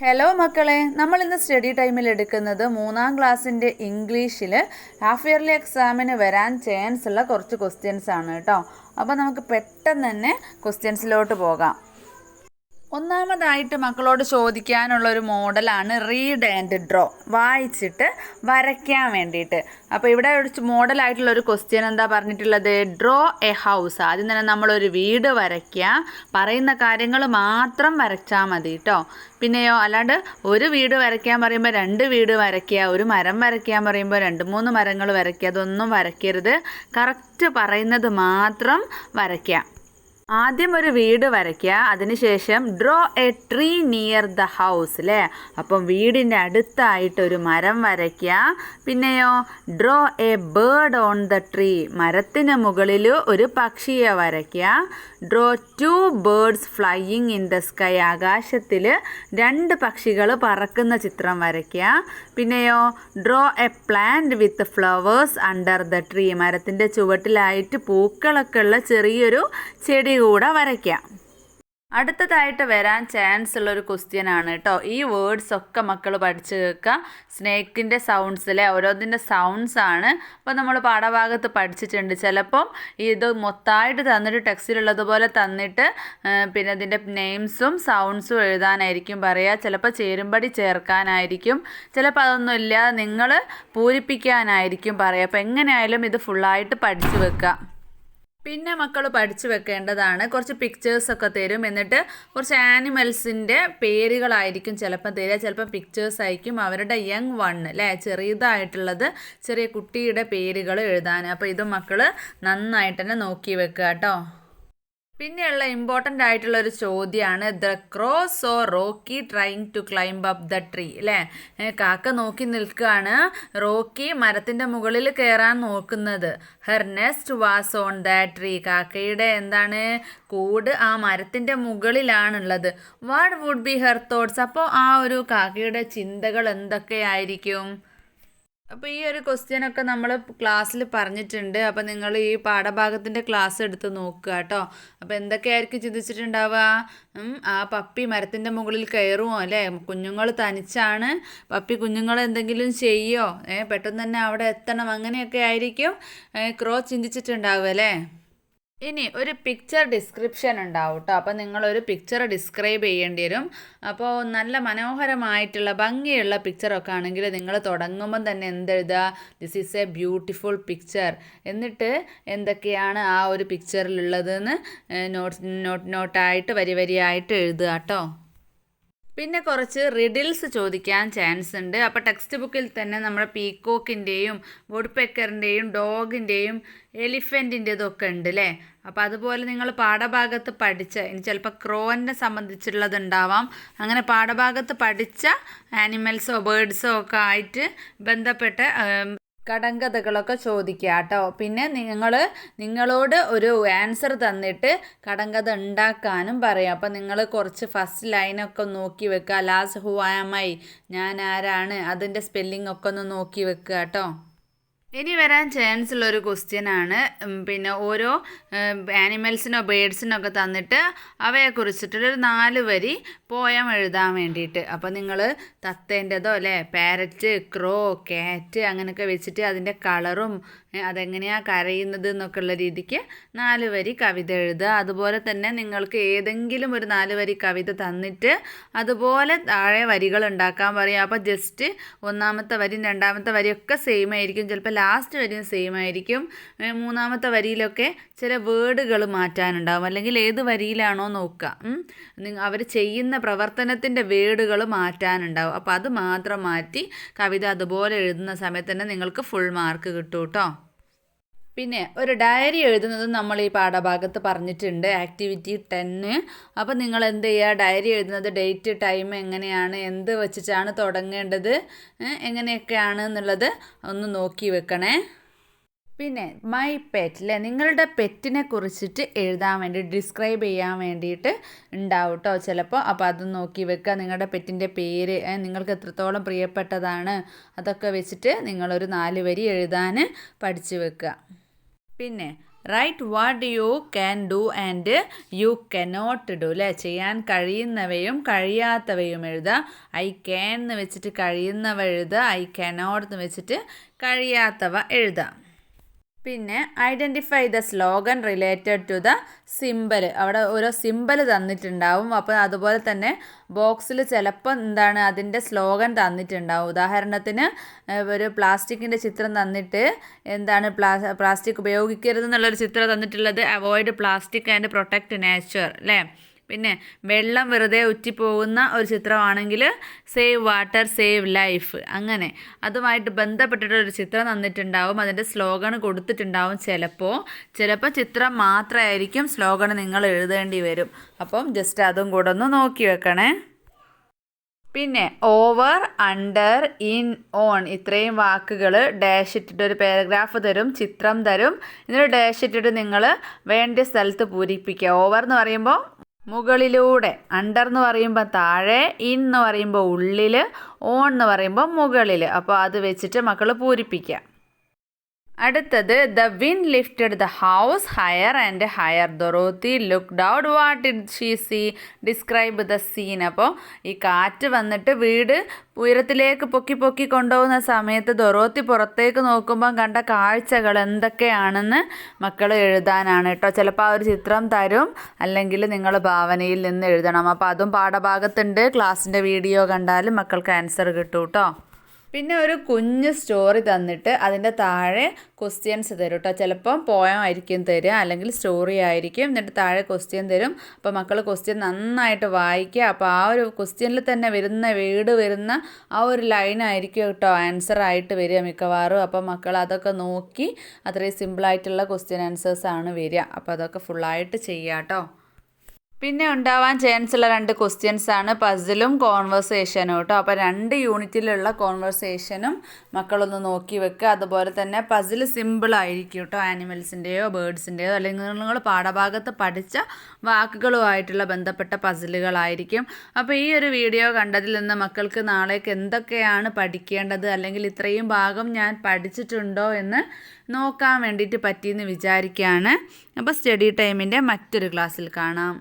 Hello മക്കളെ, നമ്മൾ ഇന്ന് സ്റ്റഡി ടൈമിൽ എടുക്കുന്നത് 3-ാം ക്ലാസ്സിൻ്റെ ഇംഗ്ലീഷിൽ ഹാഫ് ഇയർലി എക്സാമിന് വരാൻ ചാൻസ് ഉള്ള കുറച്ച് ക്വസ്റ്റ്യൻസ് ആണ് കേട്ടോ. അപ്പോൾ നമുക്ക് പെട്ടെന്ന് തന്നെ ക്വസ്റ്റ്യൻസിലോട്ട് പോകാം. ഒന്നാമതായിട്ട് മക്കളോട് ചോദിക്കാനുള്ള ഒരു മോഡലാണ് റീഡ് ആൻഡ് ഡ്രോ, വായിച്ചിട്ട് വരയ്ക്കാൻ വേണ്ടിയിട്ട്. അപ്പോൾ ഇവിടെ ഒരു മോഡലായിട്ടുള്ള ഒരു ക്വസ്റ്റ്യൻ എന്താ പറഞ്ഞിട്ടുള്ളത്? Draw A house. ആദ്യം തന്നെ നമ്മളൊരു വീട് വരയ്ക്കുക, പറയുന്ന കാര്യങ്ങൾ മാത്രം വരച്ചാൽ മതി കേട്ടോ. പിന്നെയോ അല്ലാണ്ട് ഒരു വീട് വരയ്ക്കാൻ പറയുമ്പോൾ 2 വീട് വരയ്ക്കുക, ഒരു മരം വരയ്ക്കാൻ പറയുമ്പോൾ 2-3 മരങ്ങൾ വരയ്ക്കുക, അതൊന്നും വരയ്ക്കരുത്. കറക്റ്റ് പറയുന്നത് മാത്രം വരയ്ക്കുക. ആദ്യം ഒരു വീട് വരയ്ക്കുക, അതിനുശേഷം draw A tree near the house അല്ലേ. അപ്പം വീടിൻ്റെ അടുത്തായിട്ട് ഒരു മരം വരയ്ക്കുക. പിന്നെയോ draw A bird on the tree, മരത്തിന് മുകളിൽ ഒരു പക്ഷിയെ വരയ്ക്കുക. Draw 2 birds flying in the sky, ആകാശത്തിൽ 2 പക്ഷികൾ പറക്കുന്ന ചിത്രം വരയ്ക്കുക. പിന്നെയോ draw A plant with flowers under the tree, മരത്തിൻ്റെ ചുവട്ടിലായിട്ട് പൂക്കളൊക്കെ ഉള്ള ചെറിയൊരു ചെടി കൂടെ വരയ്ക്കാം. അടുത്തതായിട്ട് വരാൻ ചാൻസ് ഉള്ളൊരു ക്വസ്റ്റ്യൻ ആണ് കേട്ടോ. ഈ വേർഡ്സ് ഒക്കെ മക്കൾ പഠിച്ചു കേൾക്കുക. സ്നേക്കിൻ്റെ സൗണ്ട്സ് അല്ലേ, ഓരോന്നിൻ്റെ സൗണ്ട്സ് ആണ്. അപ്പോൾ നമ്മൾ പാഠഭാഗത്ത് പഠിച്ചിട്ടുണ്ട്. ചിലപ്പം ഇത് മൊത്തമായിട്ട് തന്നിട്ട് ടെക്സ്റ്റിലുള്ളതുപോലെ തന്നിട്ട് പിന്നെ ഇതിൻ്റെ നെയിംസും സൗണ്ട്സും എഴുതാനായിരിക്കും പറയുക. ചിലപ്പോൾ ചേരുംപടി ചേർക്കാനായിരിക്കും, ചിലപ്പോൾ അതൊന്നുമില്ല നിങ്ങൾ പൂരിപ്പിക്കാനായിരിക്കും പറയുക. അപ്പോൾ എങ്ങനെയായാലും ഇത് ഫുള്ളായിട്ട് പഠിച്ചു വെക്കുക. പിന്നെ മക്കൾ പഠിച്ചു വെക്കേണ്ടതാണ്, കുറച്ച് പിക്ചേഴ്സൊക്കെ തരും. എന്നിട്ട് കുറച്ച് ആനിമൽസിൻ്റെ പേരുകളായിരിക്കും ചിലപ്പം തരിക, ചിലപ്പം പിക്ചേഴ്സ് ആയിരിക്കും. അവരുടെ യങ് വൺ അല്ലേ, ചെറിയതായിട്ടുള്ളത്, ചെറിയ കുട്ടിയുടെ പേരുകൾ എഴുതാൻ. അപ്പോൾ ഇത് മക്കൾ നന്നായിട്ട് തന്നെ നോക്കി വെക്കുക കേട്ടോ. പിന്നെയുള്ള ഇമ്പോർട്ടൻ്റ് ആയിട്ടുള്ള ഒരു ചോദ്യമാണ് the crow saw Rocky trying to climb up the tree അല്ലേ. കാക്ക നോക്കി നിൽക്കുകയാണ്, റോക്കി മരത്തിൻ്റെ മുകളിൽ കയറാൻ നോക്കുന്നത്. Her nest was on that tree, കാക്കയുടെ എന്താണ് കൂട് ആ മരത്തിൻ്റെ മുകളിലാണുള്ളത്. What would be her thoughts, അപ്പോൾ ആ ഒരു കാക്കയുടെ ചിന്തകൾ എന്തൊക്കെയായിരിക്കും? അപ്പോൾ ഈ ഒരു ക്വസ്റ്റ്യനൊക്കെ നമ്മൾ ക്ലാസ്സിൽ പറഞ്ഞിട്ടുണ്ട്. അപ്പോൾ നിങ്ങൾ ഈ പാഠഭാഗത്തിൻ്റെ ക്ലാസ് എടുത്ത് നോക്കുക കേട്ടോ. അപ്പോൾ എന്തൊക്കെയായിരിക്കും ചിന്തിച്ചിട്ടുണ്ടാവുക? ആ പപ്പി മരത്തിൻ്റെ മുകളിൽ കയറുമോ അല്ലേ, കുഞ്ഞുങ്ങൾ തനിച്ചാണ്, പപ്പി കുഞ്ഞുങ്ങൾ എന്തെങ്കിലും ചെയ്യോ, പെട്ടെന്ന് തന്നെ അവിടെ എത്തണം, അങ്ങനെയൊക്കെ ആയിരിക്കും ക്രോ ചിന്തിച്ചിട്ടുണ്ടാവുക അല്ലേ. ഇനി ഒരു പിക്ചർ ഡിസ്ക്രിപ്ഷൻ ഉണ്ടാവും കേട്ടോ. അപ്പോൾ നിങ്ങളൊരു പിക്ചർ ഡിസ്ക്രൈബ് ചെയ്യേണ്ടി വരും. അപ്പോൾ നല്ല മനോഹരമായിട്ടുള്ള ഭംഗിയുള്ള പിക്ചറൊക്കെ ആണെങ്കിൽ നിങ്ങൾ തുടങ്ങുമ്പം തന്നെ എന്തെഴുതുക? This is a beautiful picture. എന്നിട്ട് എന്തൊക്കെയാണ് ആ ഒരു പിക്ചറിലുള്ളതെന്ന് നോട്ടായിട്ട് വരിയായിട്ട് എഴുതുക കേട്ടോ. പിന്നെ കുറച്ച് റിഡിൽസ് ചോദിക്കാൻ ചാൻസ് ഉണ്ട്. അപ്പോൾ ടെക്സ്റ്റ് ബുക്കിൽ തന്നെ നമ്മുടെ പീക്കോക്കിൻ്റെയും വുഡ് പെക്കറിൻ്റെയും ഡോഗിൻ്റെയും എലിഫൻറ്റിൻ്റെതൊക്കെ ഉണ്ട് അല്ലേ. അപ്പോൾ അതുപോലെ നിങ്ങൾ പാഠഭാഗത്ത് പഠിച്ച, ഇനി ചിലപ്പോൾ ക്രോനെ സംബന്ധിച്ചുള്ളതുണ്ടാവാം, അങ്ങനെ പാഠഭാഗത്ത് പഠിച്ച ആനിമൽസോ ബേർഡ്സോ ഒക്കെ ആയിട്ട് ബന്ധപ്പെട്ട കടങ്കഥകളൊക്കെ ചോദിക്കുക കേട്ടോ. പിന്നെ നിങ്ങളോട് ഒരു ആൻസർ തന്നിട്ട് കടങ്കഥ ഉണ്ടാക്കാനും പറയാം. അപ്പം നിങ്ങൾ കുറച്ച് ഫസ്റ്റ് ലൈനൊക്കെ നോക്കി വെക്കുക. ലാസ്റ്റ് ഹു ആം ഐ, ഞാൻ ആരാണ്, അതിൻ്റെ സ്പെല്ലിംഗ് ഒക്കെ ഒന്ന് നോക്കി വെക്കുക കേട്ടോ. ഇനി വരാൻ ചാൻസ് ഉള്ളൊരു ക്വസ്റ്റ്യനാണ്, പിന്നെ ഓരോ ആനിമൽസിനോ ബേഡ്സിനോ ഒക്കെ തന്നിട്ട് അവയെക്കുറിച്ചിട്ടൊരു 4 വരി പോയം എഴുതാൻ വേണ്ടിയിട്ട്. അപ്പോൾ നിങ്ങൾ തത്തേൻ്റെതോ അല്ലേ, പാരറ്റ്, ക്രോ, ക്യാറ്റ് അങ്ങനെയൊക്കെ വെച്ചിട്ട് അതിൻ്റെ കളറും അതെങ്ങനെയാണ് കരയുന്നത് എന്നൊക്കെ ഉള്ള രീതിക്ക് 4 വരി കവിത എഴുതുക. അതുപോലെ തന്നെ നിങ്ങൾക്ക് ഏതെങ്കിലും ഒരു 4 വരി കവിത തന്നിട്ട് അതുപോലെ താഴെ വരികൾ ഉണ്ടാക്കാൻ പറയാം. അപ്പോൾ ജസ്റ്റ് 1-ാമത്തെ വരിയും 2-ാമത്തെ വരിയൊക്കെ സെയിം ആയിരിക്കും, ചിലപ്പോൾ ലാസ്റ്റ് വരിയും സെയിം ആയിരിക്കും. 3-ാമത്തെ വരിയിലൊക്കെ ചില വേർഡുകൾ മാറ്റാനുണ്ടാവും, അല്ലെങ്കിൽ ഏത് വരിയിലാണോ നോക്കുക, അവർ ചെയ്യുന്ന പ്രവർത്തനത്തിൻ്റെ വേർഡുകൾ മാറ്റാനുണ്ടാവും. അപ്പോൾ അത് മാത്രം മാറ്റി കവിത അതുപോലെ എഴുതുന്ന സമയത്ത് തന്നെ നിങ്ങൾക്ക് ഫുൾ മാർക്ക് കിട്ടും കേട്ടോ. പിന്നെ ഒരു ഡയറി എഴുതുന്നത് നമ്മൾ ഈ പാഠഭാഗത്ത് പറഞ്ഞിട്ടുണ്ട്, ആക്ടിവിറ്റി 10. അപ്പോൾ നിങ്ങൾ എന്ത് ചെയ്യുക? ഡയറി എഴുതുന്നത് ഡേറ്റ്, ടൈം, എങ്ങനെയാണ്, എന്ത് വെച്ചിട്ടാണ് തുടങ്ങേണ്ടത്, എങ്ങനെയൊക്കെയാണ് എന്നുള്ളത് ഒന്ന് നോക്കി വെക്കണേ. പിന്നെ മൈ പെറ്റ് അല്ലേ, നിങ്ങളുടെ പെറ്റിനെ കുറിച്ചിട്ട് എഴുതാൻ വേണ്ടി, ഡിസ്ക്രൈബ് ചെയ്യാൻ വേണ്ടിയിട്ട് ഉണ്ടാവും കേട്ടോ ചിലപ്പോൾ. അപ്പോൾ അത് നോക്കി വെക്കുക. നിങ്ങളുടെ പെറ്റിൻ്റെ പേര്, നിങ്ങൾക്ക് എത്രത്തോളം പ്രിയപ്പെട്ടതാണ്, അതൊക്കെ വെച്ചിട്ട് നിങ്ങളൊരു 4 വരി എഴുതാൻ പഠിച്ചു വെക്കുക. പിന്നെ write what you can do and you cannot do അല്ലേ, ചെയ്യാൻ കഴിയുന്നവയും കഴിയാത്തവയും എഴുതുക. ഐ ക്യാൻ എന്ന് വെച്ചിട്ട് കഴിയുന്നവ എഴുതുക, ഐ കനോട്ട് എന്ന് വെച്ചിട്ട് കഴിയാത്തവ എഴുതാം. പിന്നെ identify the slogan related to the symbol. അവിടെ ഓരോ സിമ്പൽ തന്നിട്ടുണ്ടാവും. അപ്പോൾ അതുപോലെ തന്നെ ബോക്സിൽ ചിലപ്പോൾ എന്താണ് അതിൻ്റെ സ്ലോഗൻ തന്നിട്ടുണ്ടാവും. ഉദാഹരണത്തിന് ഒരു പ്ലാസ്റ്റിക്കിൻ്റെ ചിത്രം തന്നിട്ട് എന്താണ് പ്ലാസ്റ്റിക് ഉപയോഗിക്കരുത് എന്നുള്ളൊരു ചിത്രം തന്നിട്ടുള്ളത് avoid plastic and protect nature അല്ലേ. പിന്നെ വെള്ളം വെറുതെ ഉറ്റിപ്പോകുന്ന ഒരു ചിത്രമാണെങ്കിൽ സേവ് വാട്ടർ സേവ് ലൈഫ്. അങ്ങനെ അതുമായിട്ട് ബന്ധപ്പെട്ടിട്ടൊരു ചിത്രം തന്നിട്ടുണ്ടാവും, അതിൻ്റെ സ്ലോഗൻ കൊടുത്തിട്ടുണ്ടാവും. ചിലപ്പോൾ ചിത്രം മാത്രമായിരിക്കും, സ്ലോഗൻ നിങ്ങൾ എഴുതേണ്ടി വരും. അപ്പം ജസ്റ്റ് അതും കൂടെ ഒന്ന് നോക്കി വെക്കണേ. പിന്നെ ഓവർ, അണ്ടർ, ഇൻ, ഓൺ ഇത്രയും വാക്കുകൾ ഡാഷ് ഇട്ടിട്ട് ഒരു പാരഗ്രാഫ് തരും, ചിത്രം തരും. എന്നിട്ട് ഡാഷ് ഇട്ടിട്ട് നിങ്ങൾ വേണ്ട സ്ഥലത്ത് പൂരിപ്പിക്കുക. ഓവർ എന്ന് പറയുമ്പോൾ മുകളിലൂടെ, അണ്ടർ എന്ന് പറയുമ്പോൾ താഴെ, ഇൻ എന്ന് പറയുമ്പോൾ ഉള്ളിൽ, ഓൺ എന്ന് പറയുമ്പോൾ മുകളിൽ. അപ്പോൾ അത് വെച്ചിട്ട് മക്കൾ പൂരിപ്പിക്കുക. അടുത്തത് the wind lifted the house higher and higher. Dorothy looked out. What did she see? Describe the scene. അപ്പോൾ ഈ കാറ്റ് വന്നിട്ട് വീട് ഉയരത്തിലേക്ക് പൊക്കി പൊക്കി കൊണ്ടുപോകുന്ന സമയത്ത് ദൊറോത്തി പുറത്തേക്ക് നോക്കുമ്പം കണ്ട കാഴ്ചകൾ എന്തൊക്കെയാണെന്ന് മക്കൾ എഴുതാനാണ് കേട്ടോ. ചിലപ്പോൾ ആ ഒരു ചിത്രം തരും, അല്ലെങ്കിൽ നിങ്ങൾ ഭാവനയിൽ നിന്ന് എഴുതണം. അപ്പോൾ അതും പാഠഭാഗത്തുണ്ട്. ക്ലാസ്സിൻ്റെ വീഡിയോ കണ്ടാലും മക്കൾക്ക് ആൻസർ കിട്ടും കേട്ടോ. പിന്നെ ഒരു കുഞ്ഞ് സ്റ്റോറി തന്നിട്ട് അതിൻ്റെ താഴെ ക്വസ്റ്റ്യൻസ് തരും കേട്ടോ. ചിലപ്പം പോയം ആയിരിക്കും തരിക, അല്ലെങ്കിൽ സ്റ്റോറി ആയിരിക്കും. എന്നിട്ട് താഴെ ക്വസ്റ്റ്യൻ തരും. അപ്പോൾ മക്കൾ ക്വസ്റ്റ്യൻ നന്നായിട്ട് വായിക്കുക. അപ്പോൾ ആ ഒരു ക്വസ്റ്റ്യനിൽ തന്നെ വരുന്ന ആ ഒരു ലൈനായിരിക്കും കേട്ടോ ആൻസർ ആയിട്ട് വരിക മിക്കവാറും. അപ്പോൾ മക്കൾ അതൊക്കെ നോക്കി, അത്രയും സിമ്പിളായിട്ടുള്ള ക്വസ്റ്റ്യൻ ആൻസേഴ്സാണ് വരിക. അപ്പോൾ അതൊക്കെ ഫുള്ളായിട്ട് ചെയ്യുക കേട്ടോ. പിന്നെ ഉണ്ടാവാൻ ചാൻസ് ഉള്ള 2 ക്വസ്റ്റ്യൻസാണ് പസിലും കോൺവെർസേഷനും കേട്ടോ. അപ്പോൾ 2 യൂണിറ്റിലുള്ള കോൺവെർസേഷനും മക്കളൊന്ന് നോക്കി വെക്കുക. അതുപോലെ തന്നെ പസിൽ സിമ്പിളായിരിക്കും കേട്ടോ, ആനിമൽസിൻ്റെയോ ബേർഡ്സിൻ്റെയോ അല്ലെങ്കിൽ നിങ്ങൾ പാഠഭാഗത്ത് പഠിച്ച വാക്കുകളുമായിട്ടുള്ള ബന്ധപ്പെട്ട പസിലുകളായിരിക്കും. അപ്പോൾ ഈ ഒരു വീഡിയോ കണ്ടതിൽ നിന്ന് മക്കൾക്ക് നാളേക്ക് എന്തൊക്കെയാണ് പഠിക്കേണ്ടത്, അല്ലെങ്കിൽ ഇത്രയും ഭാഗം ഞാൻ പഠിച്ചിട്ടുണ്ടോ എന്ന് നോക്കാൻ വേണ്ടിയിട്ട് പറ്റിയെന്ന് വിചാരിക്കുകയാണ്. അപ്പോൾ സ്റ്റഡി ടൈമിൻ്റെ മറ്റൊരു ക്ലാസ്സിൽ കാണാം.